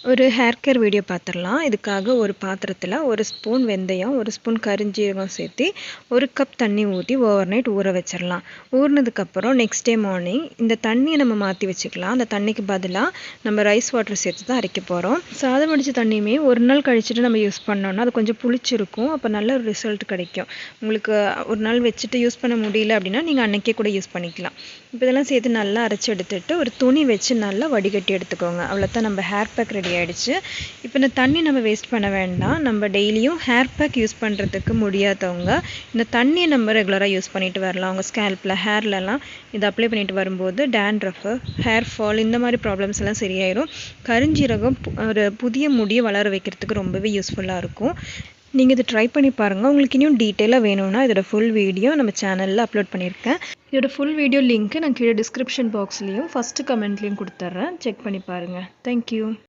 ஒரு hair care video பார்த்துடலாம். இதுக்காக ஒரு பாத்திரத்தில் 1 ஸ்பூன் வெந்தயம், 1 ஸ்பூன் கருஞ்சீரகம் சேர்த்து 1 கப் தண்ணி ஊற்றி ஓவர் நைட் ஊற வச்சிடலாம். ஊறினதுக்கப்புறம் நெக்ஸ்ட் டே மார்னிங் இந்த தண்ணியை நம்ம மாற்றி வச்சுக்கலாம். அந்த தண்ணிக்கு பதிலாக நம்ம ரைஸ் வாட்டர் சேர்த்து தான் அரைக்க போகிறோம். சாதம் வடித்த தண்ணியுமே ஒரு நாள் கழிச்சுட்டு நம்ம யூஸ் பண்ணோம்னா அது கொஞ்சம் புளிச்சிருக்கும். அப்போ நல்ல ஒரு ரிசல்ட் கிடைக்கும். உங்களுக்கு ஒரு நாள் வச்சுட்டு யூஸ் பண்ண முடியல அப்படின்னா நீங்கள் அன்றைக்கே கூட யூஸ் பண்ணிக்கலாம். இப்போ இதெல்லாம் சேர்த்து நல்லா அரைச்சி எடுத்துட்டு ஒரு துணி வச்சு நல்லா வடிகட்டி எடுத்துக்கோங்க. அவ்வளோதான், நம்ம ஹேர் பேக் ரெடி ஆகிடுச்சு. இப்போ இந்த தண்ணி நம்ம வேஸ்ட் பண்ண வேண்டாம். நம்ம டெய்லியும் ஹேர் பேக் யூஸ் பண்ணுறதுக்கு முடியாதவங்க இந்த தண்ணியை நம்ம ரெகுலராக யூஸ் பண்ணிட்டு வரலாம். அவங்க ஸ்கேல்பில் ஹேர்லலாம் இதை அப்ளை பண்ணிட்டு வரும்போது டேண்ட்ரஃபு, ஹேர் ஃபால் இந்த மாதிரி ப்ராப்ளம்ஸ் எல்லாம் சரியாயிடும். கருஞ்சீரகம் ஒரு புதிய முடியை வளர வைக்கிறதுக்கு ரொம்பவே யூஸ்ஃபுல்லாக இருக்கும். நீங்கள் இதை ட்ரை பண்ணி பாருங்கள். உங்களுக்கு இன்னும் டீட்டெயிலாக வேணும்னா இதோட ஃபுல் வீடியோ நம்ம சேனலில் அப்லோட் பண்ணியிருக்கேன். இதோட ஃபுல் வீடியோ லிங்க்கு நான் கீழே டிஸ்கிரிப்ஷன் பாக்ஸ்லேயும் ஃபஸ்ட்டு கமெண்ட்லேயும் கொடுத்துட்றேன். செக் பண்ணி பாருங்கள். தேங்க்யூ.